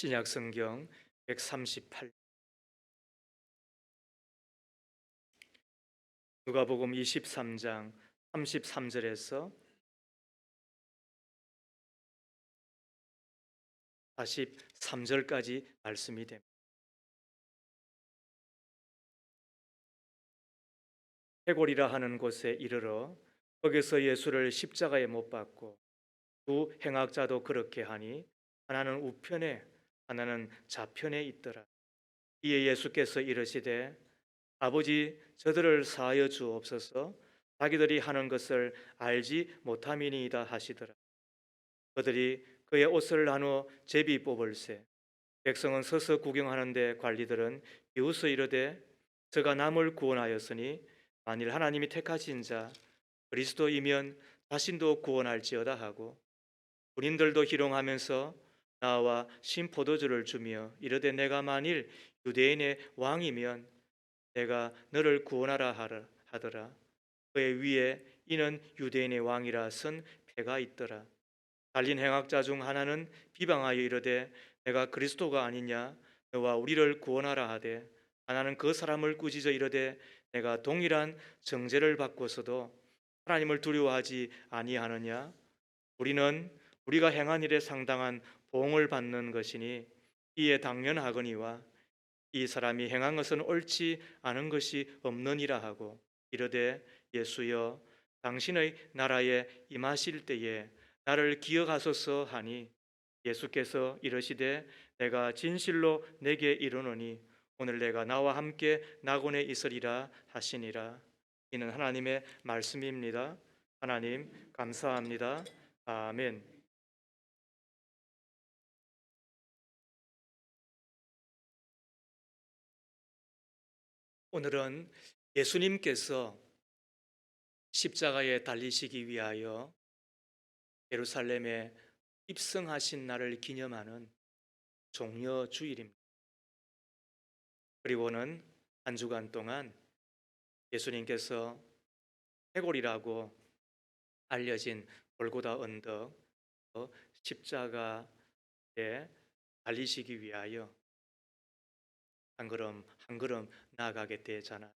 신약 성경 138 누가복음 23장 33절에서 43절까지 말씀이 됩니다. 해골이라 하는 곳에 이르러 거기서 예수를 십자가에 못 박고 두 행악자도 그렇게 하니 하나는 우편에 하나는 좌편에 있더라. 이에 예수께서 이르시되 아버지 저들을 사하여 주옵소서 자기들이 하는 것을 알지 못함이니이다 하시더라. 그들이 그의 옷을 나누어 제비 뽑을세 백성은 서서 구경하는데 관리들은 비웃어 이르되 저가 남을 구원하였으니 만일 하나님이 택하신 자 그리스도이면 자신도 구원할지어다 하고 군인들도 희롱하면서 나와 신포도주를 주며 이르되 내가 만일 유대인의 왕이면 내가 너를 구원하라 하더라. 그의 위에 이는 유대인의 왕이라 쓴 패가 있더라. 달린 행악자 중 하나는 비방하여 이르되 내가 그리스도가 아니냐 너와 우리를 구원하라 하되 하나는 그 사람을 꾸짖어 이르되 내가 동일한 정죄를 받고서도 하나님을 두려워하지 아니하느냐 우리는 우리가 행한 일에 상당한 보응을 받는 것이니 이에 당연하거니와 이 사람이 행한 것은 옳지 않은 것이 없느니라 하고 이르되 예수여 당신의 나라에 임하실 때에 나를 기억하소서 하니 예수께서 이르시되 내가 진실로 내게 이르노니 오늘 내가 나와 함께 낙원에 있으리라 하시니라. 이는 하나님의 말씀입니다. 하나님 감사합니다. 아멘. 오늘은 예수님께서 십자가에 달리시기 위하여 예루살렘에 입성하신 날을 기념하는 종려 주일입니다. 그리고는 한 주간 동안 예수님께서 해골이라고 알려진 골고다 언덕 십자가에 달리시기 위하여 한 걸음 한 걸음 나아가게 되잖아요.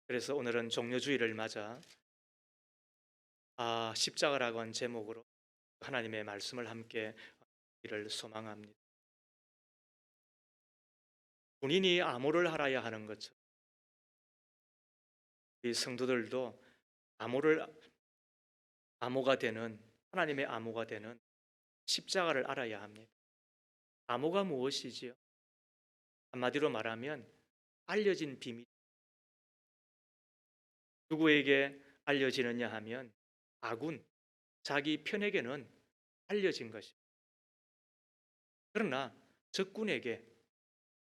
그래서 오늘은 종려주일을 맞아 십자가라고 한 제목으로 하나님의 말씀을 함께 이를 소망합니다. 군인이 암호를 알아야 하는 것처럼 이 성도들도 암호를 암호가 되는 하나님의 암호가 되는 십자가를 알아야 합니다. 암호가 무엇이지요? 한마디로 말하면 알려진 비밀. 누구에게 알려지느냐 하면 아군, 자기 편에게는 알려진 것입니다. 그러나 적군에게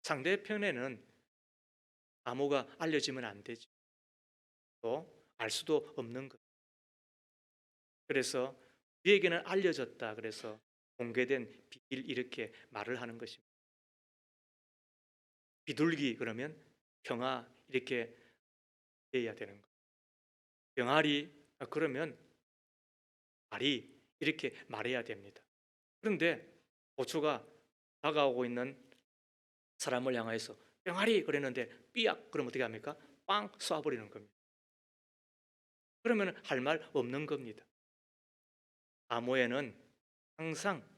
상대편에는 암호가 알려지면 안 되죠. 또 알 수도 없는 것. 그래서 우리에게는 알려졌다. 그래서 공개된 비밀 이렇게 말을 하는 것입니다. 비둘기 그러면 평화 이렇게 해야 되는 거. 병아리 그러면 아리 이렇게 말해야 됩니다. 그런데 고초가 다가오고 있는 사람을 향해서 병아리 그랬는데 삐약 그러면 어떻게 합니까? 빵 쏴버리는 겁니다. 그러면 할 말 없는 겁니다. 암호에는 항상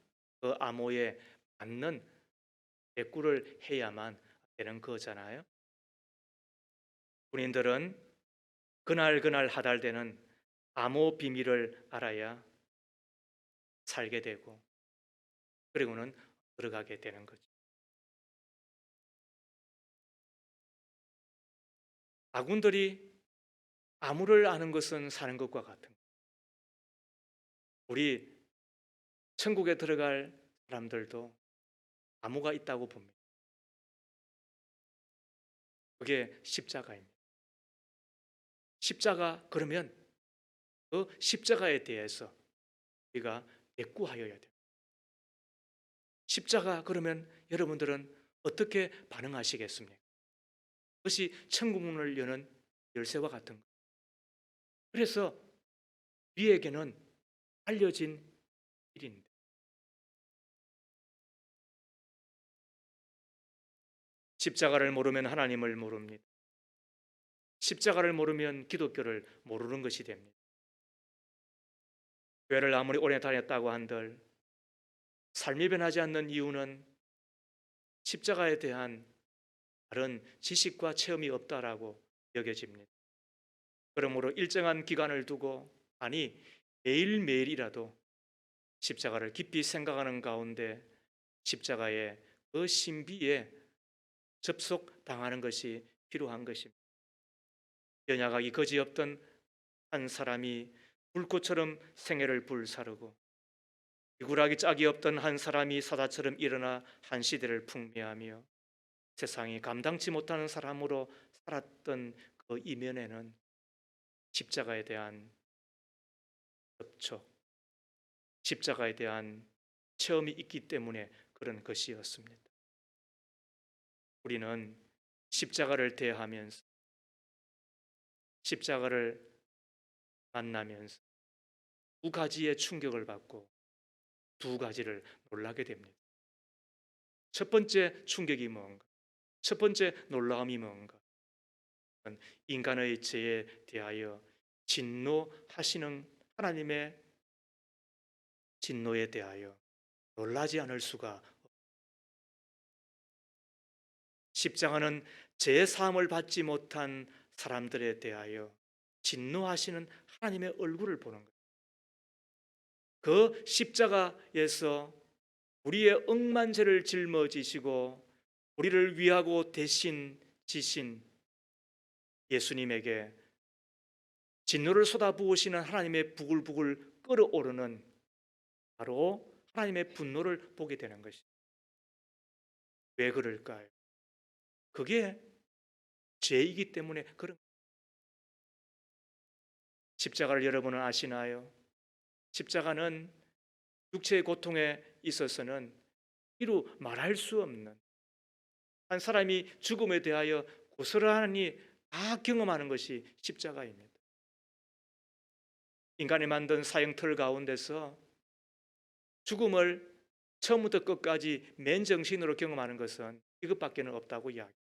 그 암호에 맞는 대꾸를 해야만 되는 거잖아요. 군인들은 그날 하달되는 암호 비밀을 알아야 살게 되고 그리고는 들어가게 되는 거죠. 아군들이 암호를 아는 것은 사는 것과 같은 거예요. 우리 천국에 들어갈 사람들도 암호가 있다고 봅니다. 그게 십자가입니다. 십자가 그러면 그 십자가에 대해서 우리가 대꾸하여야 돼요. 십자가 그러면 여러분들은 어떻게 반응하시겠습니까? 그것이 천국문을 여는 열쇠와 같은 거예요. 그래서 우리에게는 알려진 일입니다. 십자가를 모르면 하나님을 모릅니다. 십자가를 모르면 기독교를 모르는 것이 됩니다. 교회를 아무리 오래 다녔다고 한들 삶이 변하지 않는 이유는 십자가에 대한 다른 지식과 체험이 없다라고 여겨집니다. 그러므로 일정한 기간을 두고, 아니 매일매일이라도 십자가를 깊이 생각하는 가운데 십자가의 그 신비에 접속당하는 것이 필요한 것입니다. 연약하기 거지없던 한 사람이 불꽃처럼 생애를 불사르고, 비굴하기 짝이 없던 한 사람이 사자처럼 일어나 한 시대를 풍미하며 세상이 감당치 못하는 사람으로 살았던 그 이면에는 십자가에 대한 접촉, 십자가에 대한 체험이 있기 때문에 그런 것이었습니다. 우리는 십자가를 대하면서, 십자가를 만나면서 두 가지의 충격을 받고 두 가지를 놀라게 됩니다. 첫 번째 충격이 뭔가? 첫 번째 놀라움이 뭔가? 인간의 죄에 대하여 진노하시는 하나님의 진노에 대하여 놀라지 않을 수가 없습니다. 십자가는 죄 사함을 받지 못한 사람들에 대하여 진노하시는 하나님의 얼굴을 보는 거예요. 그 십자가에서 우리의 억만 죄를 짊어지시고 우리를 위하고 대신 지신 예수님에게 진노를 쏟아부으시는 하나님의 부글부글 끓어오르는 바로 하나님의 분노를 보게 되는 것입니다. 왜 그럴까요? 그게 죄이기 때문에 그런 거예요. 십자가를 여러분은 아시나요? 십자가는 육체의 고통에 있어서는 이루 말할 수 없는, 한 사람이 죽음에 대하여 고스란히 다 경험하는 것이 십자가입니다. 인간이 만든 사형틀 가운데서 죽음을 처음부터 끝까지 맨정신으로 경험하는 것은 이것밖에는 없다고 이야기.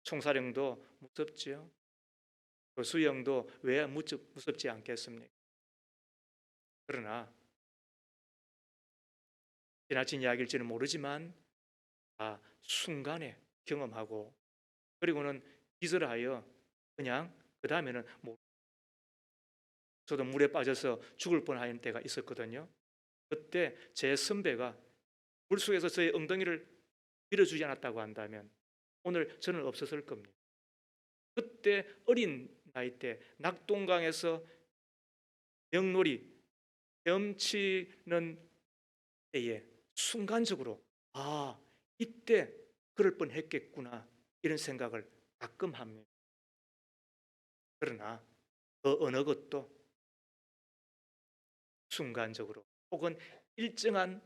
총사령도 무섭지요. 수영도 왜 무섭지 않겠습니까? 그러나 지나친 이야기일지는 모르지만 순간에 경험하고, 그리고는 기절하여 그냥 그 다음에는 저도 물에 빠져서 죽을 뻔한 때가 있었거든요. 그때 제 선배가 물속에서 저의 엉덩이를 밀어주지 않았다고 한다면 오늘 저는 없었을 겁니다. 그때 어린 나이 때 낙동강에서 명놀이 헤엄치는 때에 순간적으로 이때 그럴 뻔했겠구나 이런 생각을 가끔 합니다. 그러나 그 어느 것도 순간적으로 혹은 일정한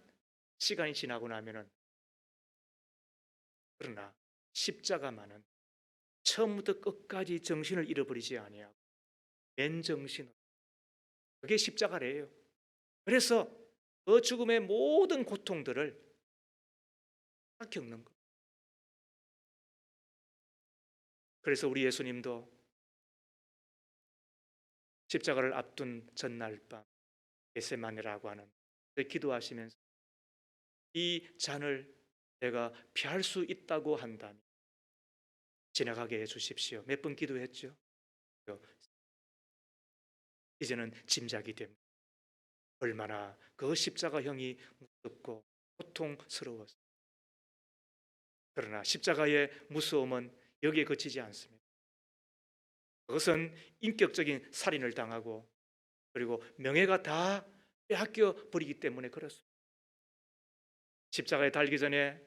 시간이 지나고 나면은, 그러나 십자가만은 처음부터 끝까지 정신을 잃어버리지 아니하고 맨정신으로, 그게 십자가래요. 그래서 그 죽음의 모든 고통들을 다 겪는 것. 그래서 우리 예수님도 십자가를 앞둔 전날 밤 겟세마네라고 하는 기도하시면서 이 잔을 내가 피할 수 있다고 한다면 지나가게 해 주십시오. 몇 번 기도했죠. 이제는 짐작이 됩니다. 얼마나 그 십자가형이 무섭고 고통스러웠어요. 그러나 십자가의 무서움은 여기에 그치지 않습니다. 그것은 인격적인 살인을 당하고 그리고 명예가 다 빼앗겨 버리기 때문에 그렇습니다. 십자가에 달기 전에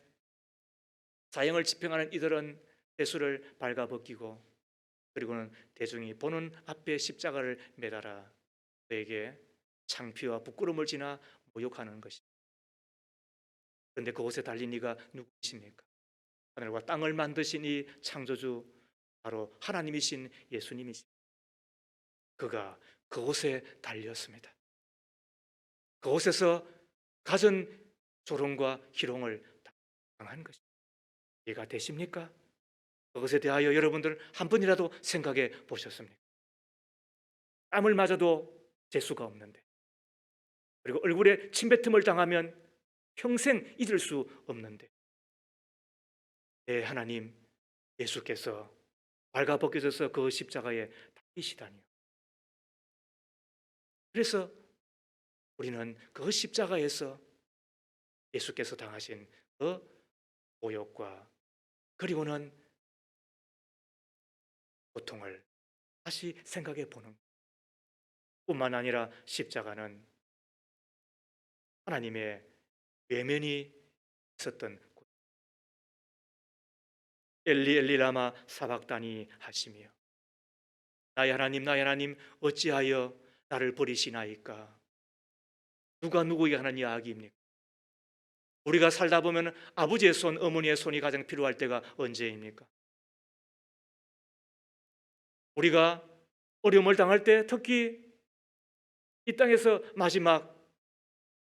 사형을 집행하는 이들은 배수를 발가벗기고, 그리고는 대중이 보는 앞에 십자가를 매달아 그에게 창피와 부끄러움을 지나 모욕하는 것입니다. 그런데 그곳에 달린 이가 누구이십니까? 하늘과 땅을 만드신 이 창조주, 바로 하나님이신 예수님이십니다. 그가 그곳에 달렸습니다. 그곳에서 갖은 조롱과 희롱을 당한 것입니다. 이해가 되십니까? 그것에 대하여 여러분들 한 번이라도 생각해 보셨습니까? 땀을 맞아도 재수가 없는데, 그리고 얼굴에 침뱉음을 당하면 평생 잊을 수 없는데, 내 하나님 예수께서 발가벗겨져서 그 십자가에 달리시다니요. 그래서 우리는 그 십자가에서 예수께서 당하신 그 모욕과 그리고는 고통을 다시 생각해 보는 뿐만 아니라 십자가는 하나님의 외면이 있었던 곳. 엘리 엘리 라마 사박다니 하시며 나의 하나님 어찌하여 나를 버리시나이까. 누가 누구에게 하는 이야기입니까? 우리가 살다 보면 아버지의 손, 어머니의 손이 가장 필요할 때가 언제입니까? 우리가 어려움을 당할 때, 특히 이 땅에서 마지막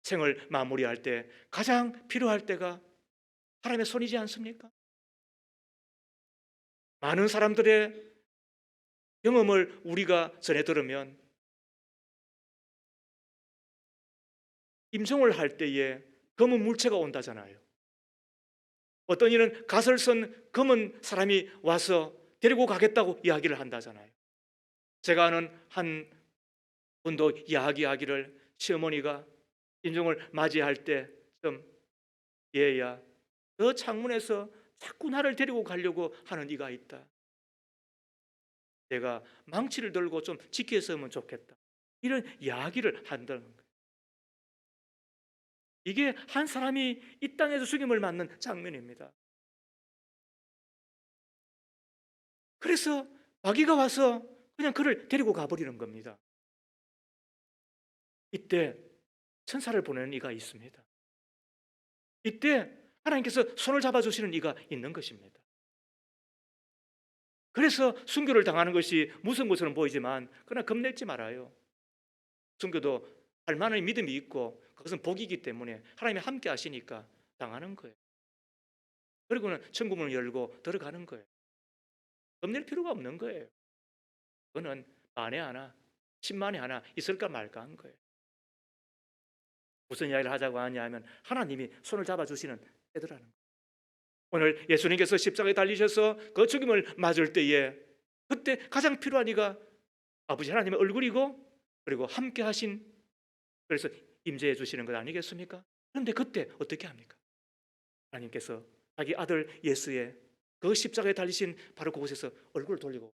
생을 마무리할 때 가장 필요할 때가 하나님의 손이지 않습니까? 많은 사람들의 경험을 우리가 전해 들으면 임종을 할 때에 검은 물체가 온다잖아요. 어떤 이는 가설선 검은 사람이 와서 데리고 가겠다고 이야기를 한다잖아요. 제가 아는 한 분도 이야기하기를 시어머니가 임종을 맞이할 때쯤 얘야 너 창문에서 자꾸 나를 데리고 가려고 하는 이가 있다. 내가 망치를 들고 좀 지켰으면 좋겠다. 이런 이야기를 한다는 거예요. 이게 한 사람이 이 땅에서 죽임을 맞는 장면입니다. 그래서 마귀가 와서 그냥 그를 데리고 가버리는 겁니다. 이때 천사를 보내는 이가 있습니다. 이때 하나님께서 손을 잡아주시는 이가 있는 것입니다. 그래서 순교를 당하는 것이 무서운 것처럼 보이지만 그러나 겁내지 말아요. 순교도 할 만한 믿음이 있고 그것은 복이기 때문에 하나님이 함께 하시니까 당하는 거예요. 그리고는 천국문을 열고 들어가는 거예요. 겁낼 필요가 없는 거예요. 그거는 만에 하나, 10만에 하나 있을까 말까 한 거예요. 무슨 이야기를 하자고 하냐 하면 하나님이 손을 잡아주시는 때더라는 거예요. 오늘 예수님께서 십자가에 달리셔서 그 죽임을 맞을 때에 그때 가장 필요한 이가 아버지 하나님의 얼굴이고 그리고 함께 하신, 그래서 임재해 주시는 것 아니겠습니까? 그런데 그때 어떻게 합니까? 하나님께서 자기 아들 예수의 그 십자가에 달리신 바로 그곳에서 얼굴을 돌리고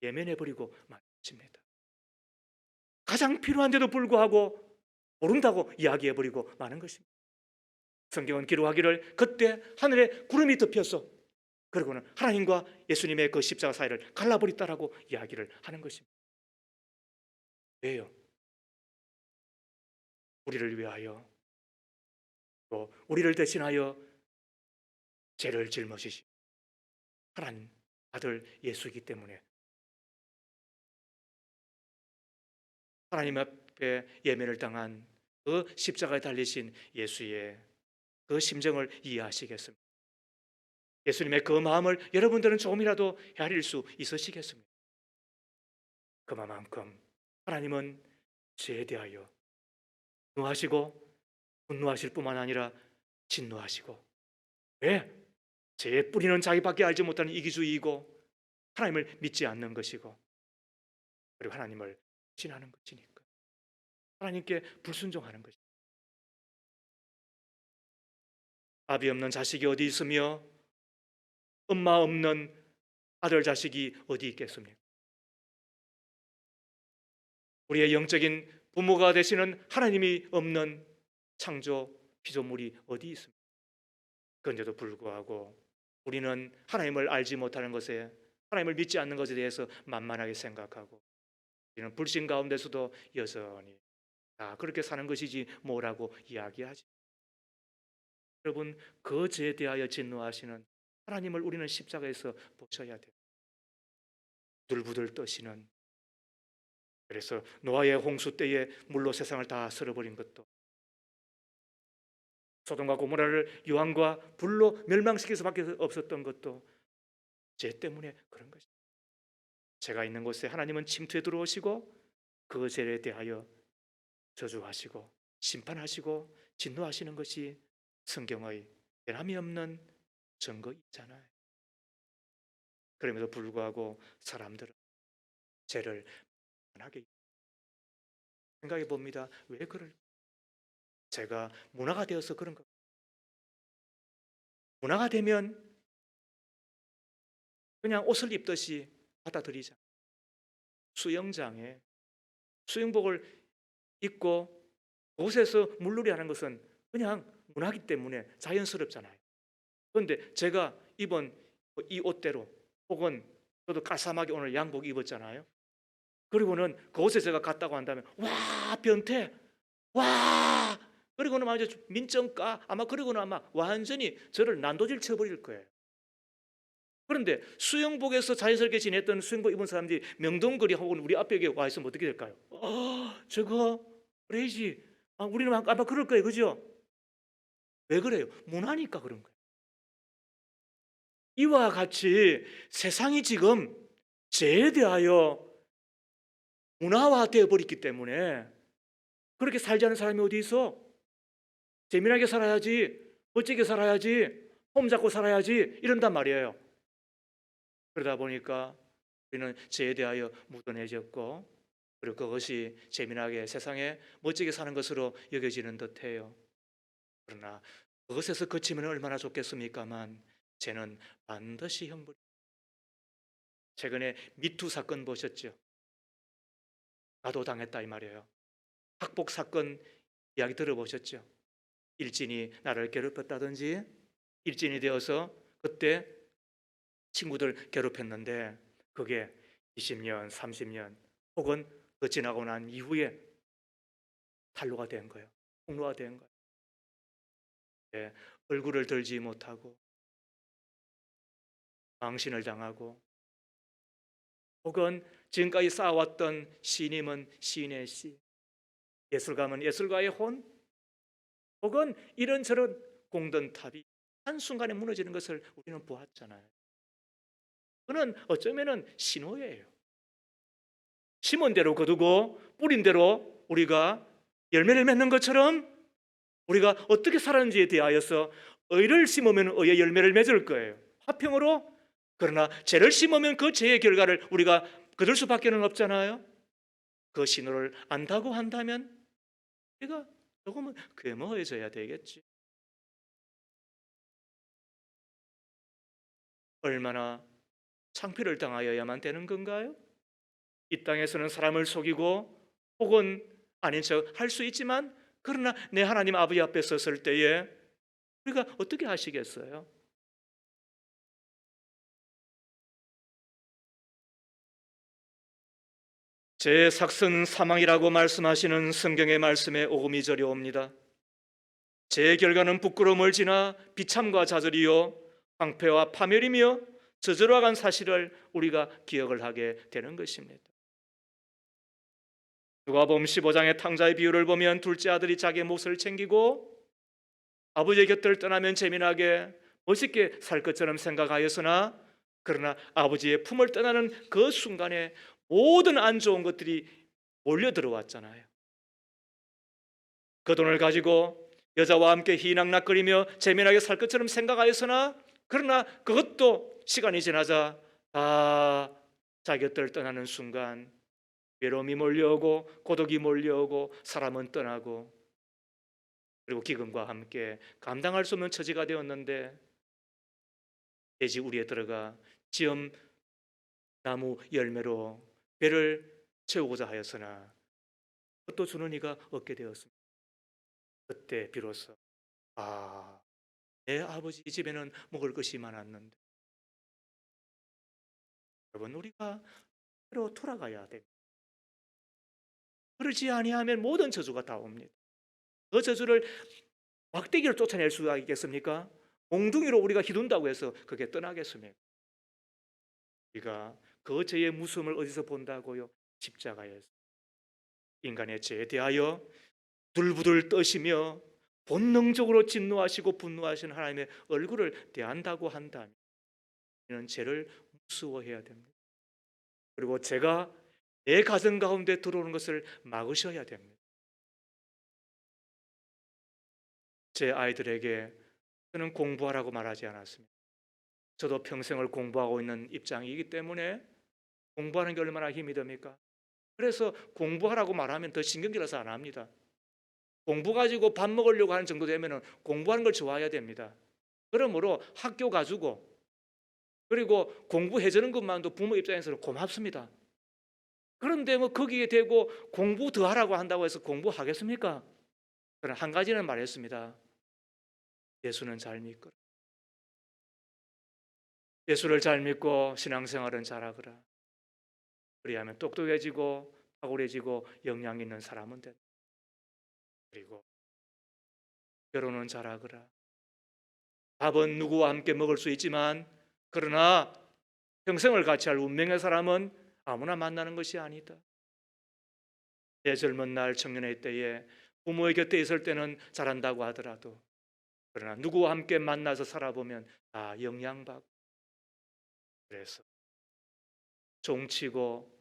예면해 버리고 말씀입니다. 가장 필요한데도 불구하고 모른다고 이야기해 버리고 마는 것입니다. 성경은 기록하기를 그때 하늘에 구름이 덮여서 그리고는 하나님과 예수님의 그 십자가 사이를 갈라버렸다라고 이야기를 하는 것입니다. 왜요? 우리를 위하여 또 우리를 대신하여 죄를 짊어지시 하나님 아들 예수이기 때문에 하나님 앞에 예면을 당한 그 십자가에 달리신 예수의 그 심정을 이해하시겠습니다. 예수님의 그 마음을 여러분들은 조금이라도 헤아릴 수 있으시겠습니까? 그만큼 하나님은 죄에 대하여 분노하시고 분노하실 뿐만 아니라 진노하시고, 왜? 죄의 뿌리는 자기밖에 알지 못하는 이기주의이고 하나님을 믿지 않는 것이고 그리고 하나님을 신하는 것이니까 하나님께 불순종하는 것입니다. 아비 없는 자식이 어디 있으며 엄마 없는 아들 자식이 어디 있겠습니까? 우리의 영적인 부모가 되시는 하나님이 없는 창조 피조물이 어디 있습니까? 그런데도 불구하고 우리는 하나님을 알지 못하는 것에, 하나님을 믿지 않는 것에 대해서 만만하게 생각하고 우리는 불신 가운데서도 여전히 다 그렇게 사는 것이지 뭐라고 이야기하지. 여러분, 그 죄에 대하여 진노하시는 하나님을 우리는 십자가에서 보셔야 돼요. 부들부들 떠시는, 그래서 노아의 홍수 때에 물로 세상을 다 쓸어버린 것도 소돔과 고모라를 유황과 불로 멸망시킬 수밖에 없었던 것도 죄 때문에 그런 것입니다. 죄가 있는 곳에 하나님은 침투에 들어오시고 그 죄에 대하여 저주하시고 심판하시고 진노하시는 것이 성경의 변함이 없는 증거이잖아요. 그럼에도 불구하고 사람들은 죄를 하게 생각해 봅니다. 왜 그럴? 죄가 문화가 되어서 그런 것. 문화가 되면 그냥 옷을 입듯이 받아들이자. 수영장에 수영복을 입고 그곳에서 물놀이 하는 것은 그냥 문화기 때문에 자연스럽잖아요. 그런데 제가 입은 이 옷대로 혹은 저도 까삼하게 오늘 양복 입었잖아요. 그리고는 그곳에 제가 갔다고 한다면 와 변태 와 그리고는 아주 민정가 아마 그리고는 아마 완전히 저를 난도질 쳐버릴 거예요. 그런데 수영복에서 자연스럽게 지냈던 수영복 입은 사람들이 명동거리 혹은 우리 앞에 와 있으면 어떻게 될까요? 저거 그래야지. 우리는 아마 그럴 거예요, 그죠? 왜 그래요? 문화니까 그런 거예요. 이와 같이 세상이 지금 죄에 대하여 문화화되어 버렸기 때문에 그렇게 살지 않은 사람이 어디 있어? 재미나게 살아야지, 멋지게 살아야지, 홈 잡고 살아야지 이런단 말이에요. 그러다 보니까 우리는 죄에 대하여 무던해졌고 그리고 그것이 재미나게 세상에 멋지게 사는 것으로 여겨지는 듯해요. 그러나 그것에서 그치면 얼마나 좋겠습니까만 죄는 반드시 형벌. 최근에 미투 사건 보셨죠? 나도 당했다 이 말이에요. 학폭 사건 이야기 들어보셨죠? 일진이 나를 괴롭혔다든지 일진이 되어서 그때 친구들 괴롭혔는데 그게 20년, 30년 혹은 더 지나고 난 이후에 탄로가 된 거예요. 폭로가 된 거예요. 네, 얼굴을 들지 못하고 망신을 당하고 혹은 지금까지 쌓아왔던 신임은 시인의 시, 예술가면 예술가의 혼 혹은 이런저런 공든탑이 한순간에 무너지는 것을 우리는 보았잖아요. 그는 어쩌면 신호예요. 심은 대로 거두고 뿌린 대로 우리가 열매를 맺는 것처럼 우리가 어떻게 살았는지에 대하여서 의를 심으면 의의 열매를 맺을 거예요. 화평으로. 그러나 죄를 심으면 그 죄의 결과를 우리가 거둘 수밖에 없잖아요. 그 신호를 안다고 한다면 우리가 조금은 괴모해져야 되겠지. 얼마나 창피를 당하여야만 되는 건가요? 이 땅에서는 사람을 속이고 혹은 아닌 척 할 수 있지만 그러나 내 하나님 아버지 앞에 섰을 때에 우리가 어떻게 하시겠어요? 제 삭슨 사망이라고 말씀하시는 성경의 말씀에 오금이 저려옵니다. 제 결과는 부끄러움을 지나 비참과 좌절이요 황폐와 파멸이며 저절화간 사실을 우리가 기억을 하게 되는 것입니다. 누가복음 15장의 탕자의 비유를 보면 둘째 아들이 자기의 몫을 챙기고 아버지의 곁을 떠나면 재미나게 멋있게 살 것처럼 생각하였으나 그러나 아버지의 품을 떠나는 그 순간에 모든 안 좋은 것들이 몰려 들어왔잖아요. 그 돈을 가지고 여자와 함께 희낙낙거리며 재미나게 살 것처럼 생각하였으나 그러나 그것도 시간이 지나자 다 자기 곁을 떠나는 순간 외로움이 몰려오고 고독이 몰려오고 사람은 떠나고 그리고 기근과 함께 감당할 수 없는 처지가 되었는데 돼지 우리에 들어가 지엄 나무 열매로 배를 채우고자 하였으나 그것도 주는 이가 없게 되었습니다. 그때 비로소 내 아버지 집에는 먹을 것이 많았는데 여러분 우리가 로 돌아가야 됩니다. 그렇지 아니하면 모든 저주가 다 옵니다. 그 저주를 막대기를 쫓아낼 수가 있겠습니까? 몽둥이로 우리가 휘둔다고 해서 그게 떠나겠습니까? 우리가 그 죄의 무서움을 어디서 본다고요? 십자가에서 인간의 죄에 대하여 부들부들 떠시며 본능적으로 진노하시고 분노하시는 하나님의 얼굴을 대한다고 한다면 우리는 죄를 무서워해야 됩니다. 그리고 죄가 내 가정 가운데 들어오는 것을 막으셔야 됩니다. 제 아이들에게 저는 공부하라고 말하지 않았습니다. 저도 평생을 공부하고 있는 입장이기 때문에 공부하는 게 얼마나 힘이 듭니까? 그래서 공부하라고 말하면 더 신경질나서 안 합니다. 공부 가지고 밥 먹으려고 하는 정도 되면 공부하는 걸 좋아해야 됩니다. 그러므로 학교 가지고 그리고 공부해 주는 것만도 부모 입장에서는 고맙습니다. 그런데 뭐 거기에 대고 공부 더 하라고 한다고 해서 공부하겠습니까? 그러나 한 가지는 말했습니다. 예수는 잘 믿거라. 예수를 잘 믿고 신앙생활은 잘하거라. 그리하면 똑똑해지고 탁월해지고 역량 있는 사람은 된다. 그리고 결혼은 잘하거라. 밥은 누구와 함께 먹을 수 있지만 그러나 평생을 같이 할 운명의 사람은 아무나 만나는 것이 아니다. 내 젊은 날 청년의 때에 부모의 곁에 있을 때는 잘한다고 하더라도 그러나 누구와 함께 만나서 살아보면 다 영향받고 그래서 종치고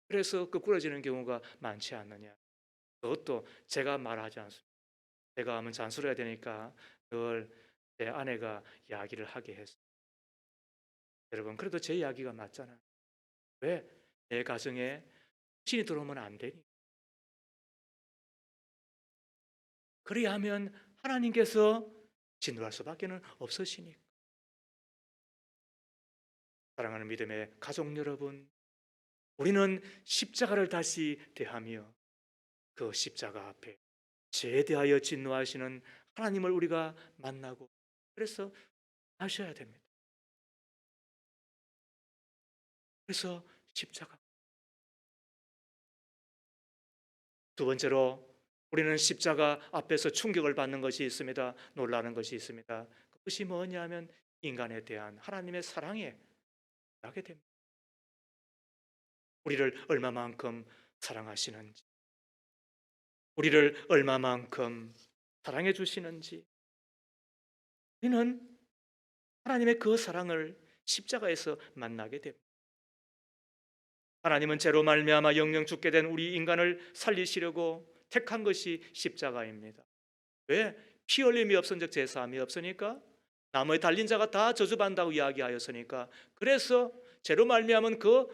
그래서 끄꾸러지는 경우가 많지 않느냐. 그것도 제가 말하지 않습니다. 제가 하면 잔소리가 되니까 늘 제 아내가 이야기를 하게 했어요. 여러분 그래도 제 이야기가 맞잖아요. 왜? 내 가정에 신이 들어오면 안 되니. 그리하면 하나님께서 진노할 수밖에 없으시니까. 사랑하는 믿음의 가족 여러분, 우리는 십자가를 다시 대하며 그 십자가 앞에 죄에 대하여 진노하시는 하나님을 우리가 만나고 그래서 하셔야 됩니다. 그래서 십자가. 두 번째로 우리는 십자가 앞에서 충격을 받는 것이 있습니다. 놀라는 것이 있습니다. 그것이 뭐냐면 인간에 대한 하나님의 사랑에 하게 됩니다. 우리를 얼마만큼 사랑하시는지, 우리를 얼마만큼 사랑해 주시는지, 우리는 하나님의 그 사랑을 십자가에서 만나게 됩니다. 하나님은 죄로 말미암아 영영 죽게 된 우리 인간을 살리시려고 택한 것이 십자가입니다. 왜? 피 흘림이 없은즉 제사함이 없으니까 나무에 달린 자가 다 저주받는다고 이야기하였으니까 그래서 죄로 말미암은 그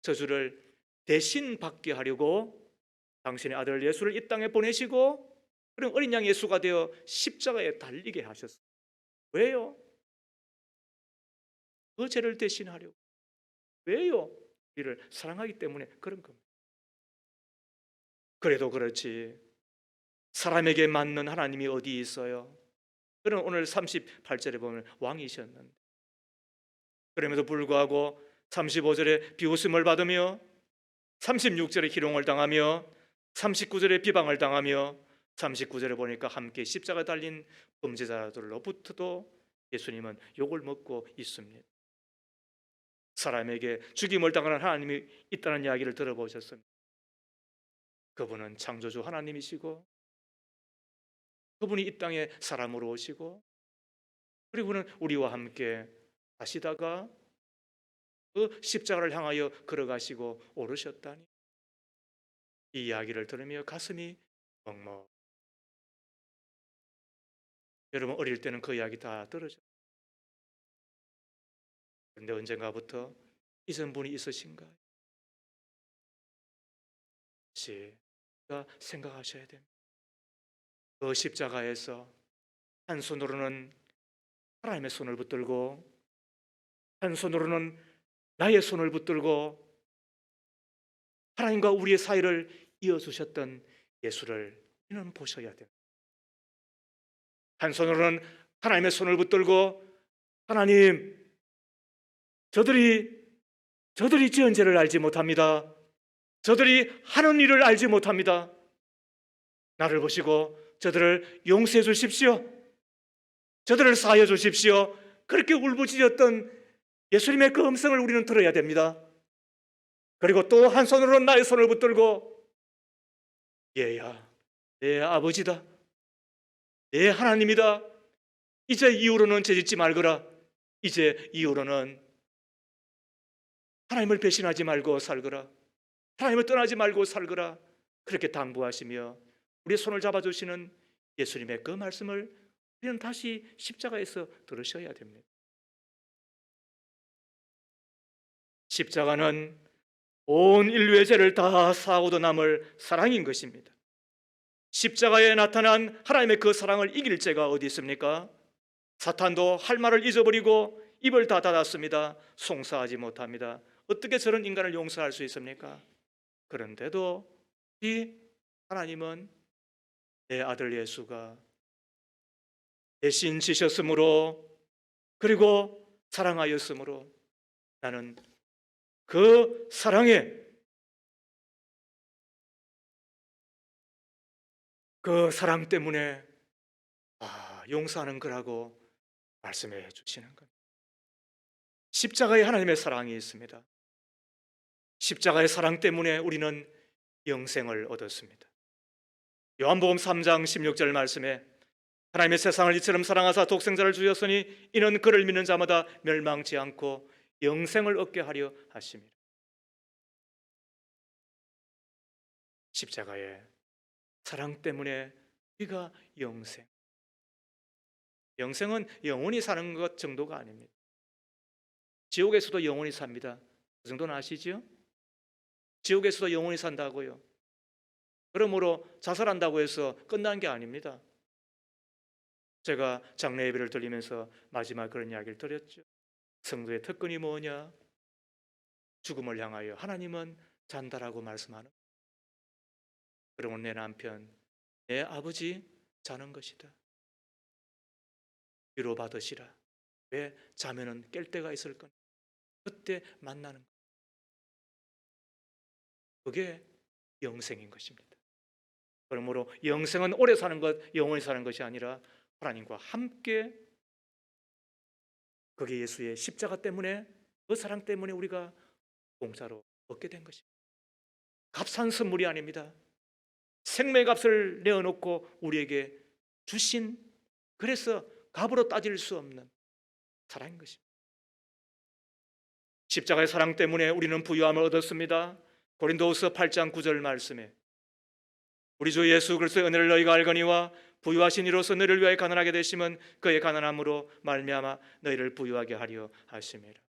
저주를 대신 받게 하려고 당신의 아들 예수를 이 땅에 보내시고 그럼 어린 양 예수가 되어 십자가에 달리게 하셨어요. 왜요? 그 죄를 대신하려고. 왜요? 우리를 사랑하기 때문에 그런 겁니다. 그래도 그렇지 사람에게 맞는 하나님이 어디 있어요? 그럼 오늘 38절에 보면 왕이셨는데 그럼에도 불구하고 35절에 비웃음을 받으며 36절에 희롱을 당하며 39절에 비방을 당하며 39절에 보니까 함께 십자가 달린 범죄자들로부터도 예수님은 욕을 먹고 있습니다. 사람에게 죽임을 당하는 하나님이 있다는 이야기를 들어보셨습니까? 그분은 창조주 하나님이시고 그분이 이 땅에 사람으로 오시고 그리고는 우리와 함께 하시다가 그 십자가를 향하여 걸어가시고 오르셨다니 이 이야기를 들으며 가슴이 먹먹. 여러분 어릴 때는 그 이야기 다 들으셨죠. 그런데 언젠가부터 잊은 분이 있으신가요? 다시 생각하셔야 됩니다. 그 십자가에서 한 손으로는 하나님의 손을 붙들고 한 손으로는 나의 손을 붙들고 하나님과 우리의 사이를 이어주셨던 예수를 우리는 보셔야 됩니다. 한 손으로는 하나님의 손을 붙들고 하나님 저들이 지은 죄를 알지 못합니다. 저들이 하는 일을 알지 못합니다. 나를 보시고 저들을 용서해 주십시오. 저들을 사하여 주십시오. 그렇게 울부짖었던 예수님의 그 음성을 우리는 들어야 됩니다. 그리고 또 한 손으로는 나의 손을 붙들고 얘야 내 아버지다. 내 하나님이다. 이제 이후로는 죄짓지 말거라. 이제 이후로는 하나님을 배신하지 말고 살거라. 하나님을 떠나지 말고 살거라. 그렇게 당부하시며 우리의 손을 잡아주시는 예수님의 그 말씀을 우리는 다시 십자가에서 들으셔야 됩니다. 십자가는 온 인류의 죄를 다 사하고도 남을 사랑인 것입니다. 십자가에 나타난 하나님의 그 사랑을 이길 죄가 어디 있습니까? 사탄도 할 말을 잊어버리고 입을 다 닫았습니다. 송사하지 못합니다. 어떻게 저런 인간을 용서할 수 있습니까? 그런데도 이 하나님은 내 아들 예수가 대신 지셨으므로 그리고 사랑하였으므로 나는 그 사랑에 그 사랑 때문에 용서하는 거라고 말씀해 주시는 겁니다. 십자가에 하나님의 사랑이 있습니다. 십자가의 사랑 때문에 우리는 영생을 얻었습니다. 요한복음 3장 16절 말씀에 하나님의 세상을 이처럼 사랑하사 독생자를 주셨으니 이는 그를 믿는 자마다 멸망치 않고 영생을 얻게 하려 하심이라. 십자가의 사랑 때문에 우리가 영생은 영원히 사는 것 정도가 아닙니다. 지옥에서도 영원히 삽니다. 그 정도는 아시죠? 지옥에서도 영원히 산다고요. 그러므로 자살한다고 해서 끝난 게 아닙니다. 제가 장례 예배를 드리면서 마지막 그런 이야기를 드렸죠. 성도의 특권이 뭐냐? 죽음을 향하여 하나님은 잔다라고 말씀하는. 그러면 내 남편, 내 아버지 자는 것이다. 위로 받으시라. 왜? 자면은 깰 때가 있을 거니. 그때 만나는 것. 그게 영생인 것입니다. 그러므로 영생은 오래 사는 것, 영원히 사는 것이 아니라 하나님과 함께 그게 예수의 십자가 때문에 그 사랑 때문에 우리가 공짜로 얻게 된 것입니다. 값싼 선물이 아닙니다. 생명의 값을 내어놓고 우리에게 주신, 그래서 값으로 따질 수 없는 사랑인 것입니다. 십자가의 사랑 때문에 우리는 부유함을 얻었습니다. 고린도후서 8장 9절 말씀에 우리 주 예수 그리스도의 은혜를 너희가 알거니와 부유하신 이로서 너희를 위하여 가난하게 되심은 그의 가난함으로 말미암아 너희를 부유하게 하려 하심이라.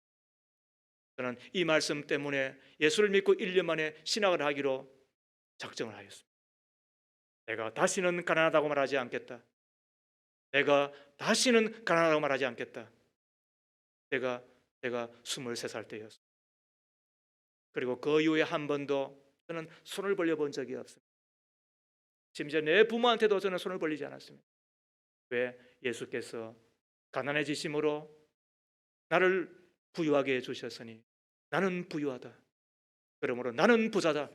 저는 이 말씀 때문에 예수를 믿고 1년 만에 신학을 하기로 작정을 하였습니다. 내가 다시는 가난하다고 말하지 않겠다. 내가 다시는 가난하다고 말하지 않겠다. 제가 23살 때였습니다. 그리고 그 이후에 한 번도 저는 손을 벌려본 적이 없습니다. 심지어 내 부모한테도 저는 손을 벌리지 않았습니다. 왜? 예수께서 가난해지심으로 나를 부유하게 해주셨으니 나는 부유하다. 그러므로 나는 부자다.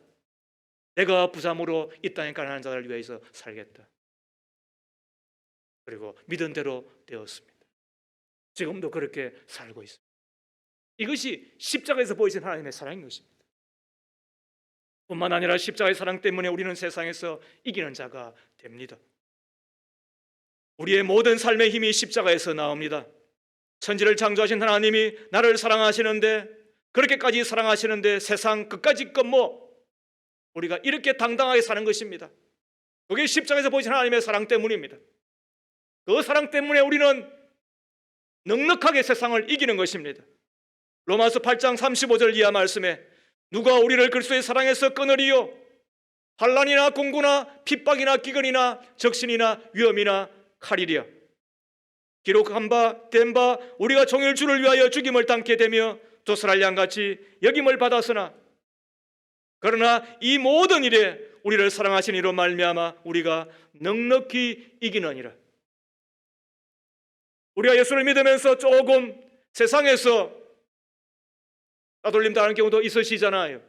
내가 부자므로 이 땅의 가난한 자를 위해서 살겠다. 그리고 믿은 대로 되었습니다. 지금도 그렇게 살고 있습니다. 이것이 십자가에서 보이신 하나님의 사랑인 것입니다. 뿐만 아니라 십자가의 사랑 때문에 우리는 세상에서 이기는 자가 됩니다. 우리의 모든 삶의 힘이 십자가에서 나옵니다. 천지를 창조하신 하나님이 나를 사랑하시는데, 그렇게까지 사랑하시는데 세상 끝까지 우리가 이렇게 당당하게 사는 것입니다. 그게 십자가에서 보이신 하나님의 사랑 때문입니다. 그 사랑 때문에 우리는 넉넉하게 세상을 이기는 것입니다. 로마서 8장 35절 이하 말씀에 누가 우리를 그리스도의 사랑에서 끊으리요? 환난이나 공고나 핍박이나 기근이나 적신이나 위험이나 칼이랴. 기록한 바 된 바 우리가 종일 주를 위하여 죽임을 당케 되며 도살할 양같이 여김을 받았으나 그러나 이 모든 일에 우리를 사랑하신 이로 말미암아 우리가 넉넉히 이기느니라. 우리가 예수를 믿으면서 조금 세상에서 따돌림 당하는 경우도 있으시잖아요.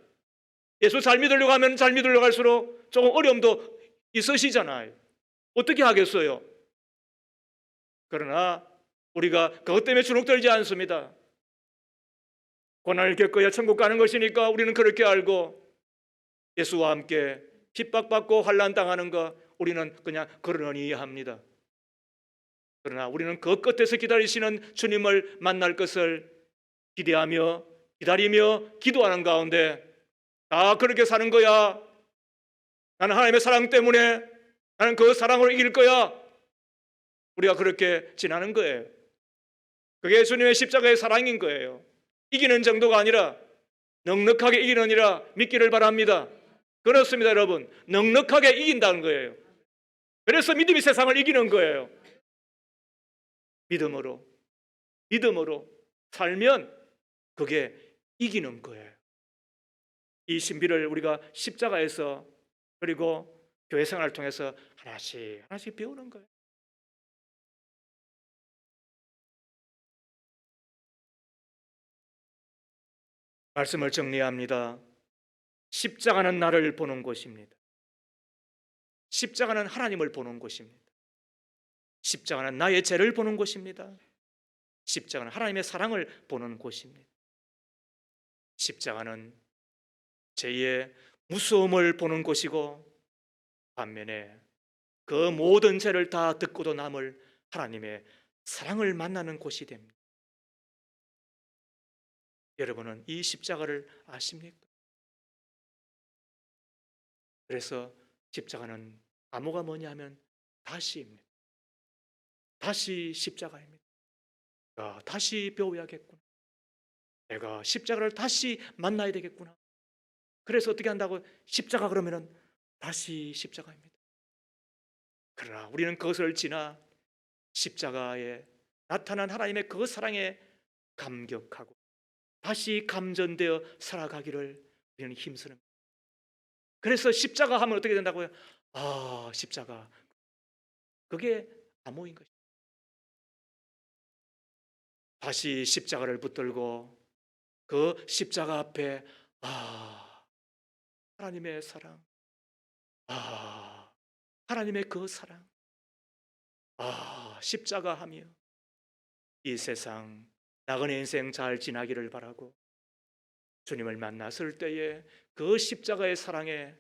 예수 잘 믿으려고 하면 잘 믿으려고 할수록 조금 어려움도 있으시잖아요. 어떻게 하겠어요? 그러나 우리가 그것 때문에 주눅들지 않습니다. 고난을 겪어야 천국 가는 것이니까 우리는 그렇게 알고 예수와 함께 핍박받고 환난 당하는 거 우리는 그냥 그러니 합니다. 그러나 우리는 그 끝에서 기다리시는 주님을 만날 것을 기대하며 기다리며 기도하는 가운데 나 그렇게 사는 거야. 나는 하나님의 사랑 때문에 나는 그 사랑으로 이길 거야. 우리가 그렇게 지나는 거예요. 그게 주님의 십자가의 사랑인 거예요. 이기는 정도가 아니라 넉넉하게 이기느니라 믿기를 바랍니다. 그렇습니다, 여러분. 넉넉하게 이긴다는 거예요. 그래서 믿음이 세상을 이기는 거예요. 믿음으로 살면 그게 이기는 거예요. 이 신비를 우리가 십자가에서 그리고 교회 생활을 통해서 하나씩 배우는 거예요. 말씀을 정리합니다. 십자가는 나를 보는 곳입니다. 십자가는 하나님을 보는 곳입니다. 십자가는 나의 죄를 보는 곳입니다. 십자가는 하나님의 사랑을 보는 곳입니다. 십자가는 죄의 무서움을 보는 곳이고 반면에 그 모든 죄를 다 듣고도 남을 하나님의 사랑을 만나는 곳이 됩니다. 여러분은 이 십자가를 아십니까? 그래서 십자가는 암호가 뭐냐 하면 다시입니다. 다시 십자가입니다. 내가 다시 배워야겠구나. 내가 십자가를 다시 만나야 되겠구나. 그래서 어떻게 한다고? 십자가 그러면은 다시 십자가입니다. 그러나 우리는 그것을 지나 십자가에 나타난 하나님의 그 사랑에 감격하고 다시 감전되어 살아가기를 우리는 힘쓰는 거예요. 그래서 십자가 하면 어떻게 된다고요? 십자가. 그게 암호인 것입니다. 다시 십자가를 붙들고 그 십자가 앞에 하나님의 사랑, 하나님의 그 사랑, 십자가 하며 이 세상 나그네 인생 잘 지나기를 바라고 주님을 만났을 때에 그 십자가의 사랑에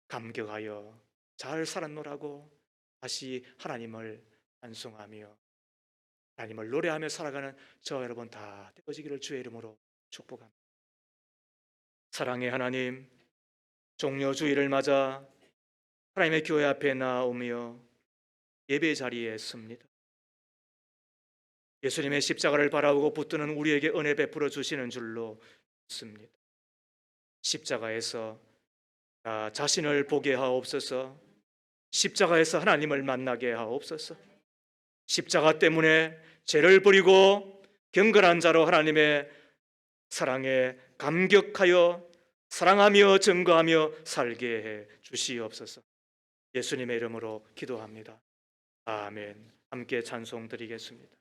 감격하여 잘 살았노라고 다시 하나님을 찬송하며 하나님을 노래하며 살아가는 저 여러분 다 되어지기를 주의 이름으로 축복합니다. 사랑의 하나님, 종려 주일을 맞아 하나님의 교회 앞에 나오며 예배 자리에 섭니다. 예수님의 십자가를 바라보고 붙드는 우리에게 은혜 베풀어 주시는 줄로 믿습니다. 십자가에서 나 자신을 보게 하옵소서. 십자가에서 하나님을 만나게 하옵소서. 십자가 때문에 죄를 버리고 경건한 자로 하나님의 사랑에 감격하여 사랑하며 증거하며 살게 해 주시옵소서. 예수님의 이름으로 기도합니다. 아멘. 함께 찬송 드리겠습니다.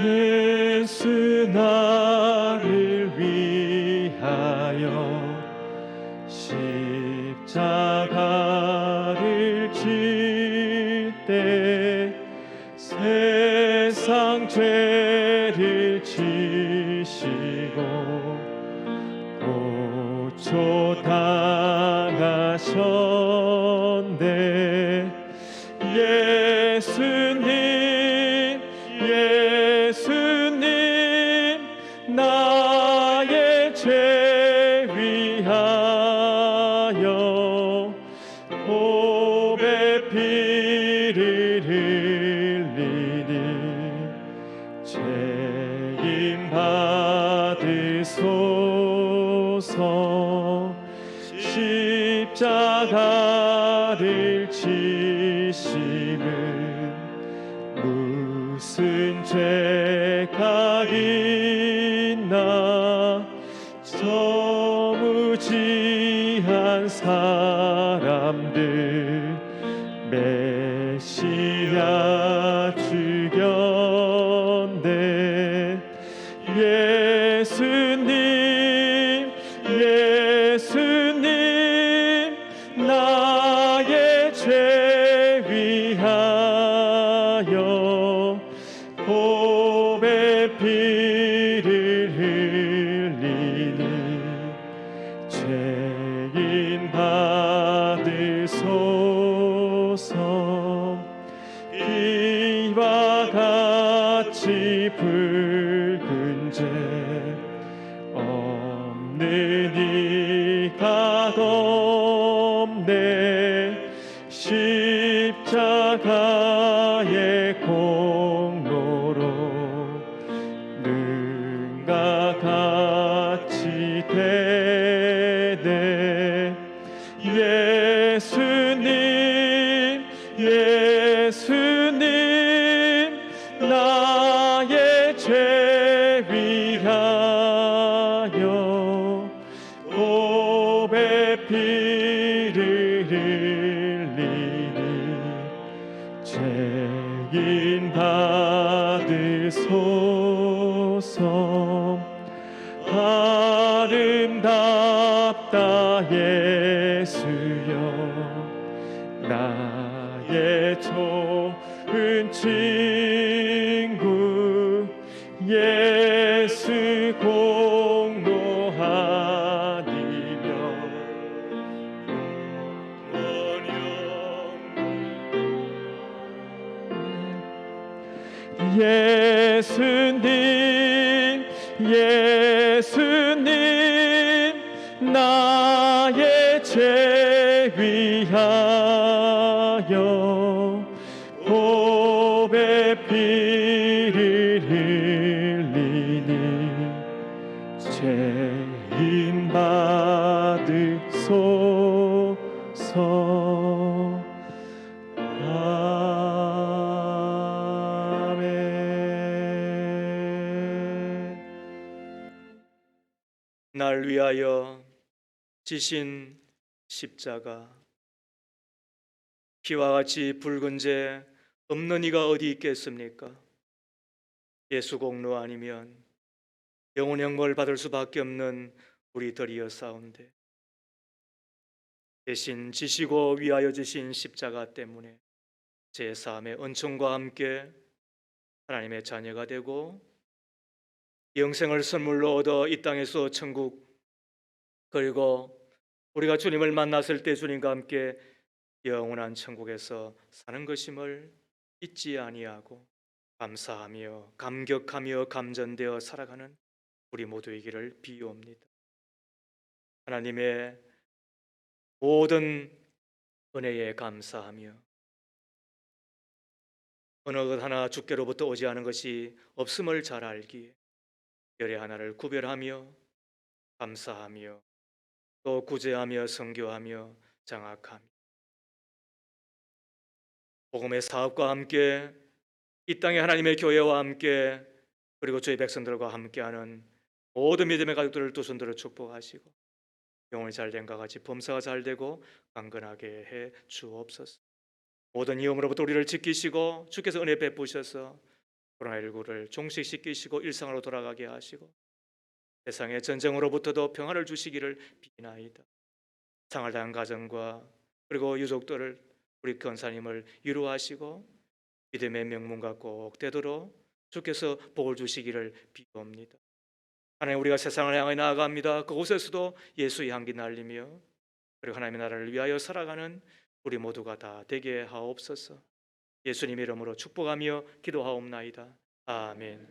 예수 나를 위하여 십자가를 질 때 세상 죄를 지시고 고초 당하셨네. 예수님 나의 죄 위하여 보배 피를 흘리니 책임 받으소서. 십자가를 지심은 무슨 죄가 있나. 저 무지한 사람들 메시아 죽였네. 예수님 나의 죄 위하여 주소서. 이와 같이 붉은 죄 없는 이가 없네. 십자가의 공로로 능가 같이 되네. 예수님 예수님 나의 죄 위하여 보배 피를 흘리니 죄인 받으소서. 아름답다 예수여 나의 좋은 친구. 예수 공로 아니면 예수님 예수님 나의 죄 위하여 보배 피를 흘리니 죄인 받으소서. 날 위하여 지신 십자가. 피와 같이 붉은 죄 없는 이가 어디 있겠습니까? 예수 공로 아니면 영원 형벌 받을 수밖에 없는 우리들이었사온데 대신 지시고 위하여 지신 십자가 때문에 제3의 은총과 함께 하나님의 자녀가 되고 영생을 선물로 얻어 이 땅에서 천국, 그리고 우리가 주님을 만났을 때 주님과 함께 영원한 천국에서 사는 것임을 잊지 아니하고 감사하며 감격하며 감전되어 살아가는 우리 모두이기를 비유합니다. 하나님의 모든 은혜에 감사하며 어느 것 하나 주께로부터 오지 않은 것이 없음을 잘 알기에 열의 하나를 구별하며 감사하며 또 구제하며 선교하며 장악하며 복음의 사업과 함께 이 땅의 하나님의 교회와 함께 그리고 저희 백성들과 함께하는 모든 믿음의 가족들을 두 손들어 축복하시고 영혼이 잘된과 같이 범사가 잘되고 강건하게 해 주옵소서. 모든 위험으로부터 우리를 지키시고 주께서 은혜 베푸셔서 코로나19를 종식시키시고 일상으로 돌아가게 하시고 세상의 전쟁으로부터도 평화를 주시기를 비나이다. 상을 당한 가정과 그리고 유족들을 우리 권사님을 위로하시고 믿음의 명문가 꼭 되도록 주께서 복을 주시기를 비옵니다. 하나님, 우리가 세상을 향해 나아갑니다. 그곳에서도 예수의 향기 날리며 그리고 하나님의 나라를 위하여 살아가는 우리 모두가 다 되게 하옵소서. 예수님 이름으로 축복하며 기도하옵나이다. 아멘.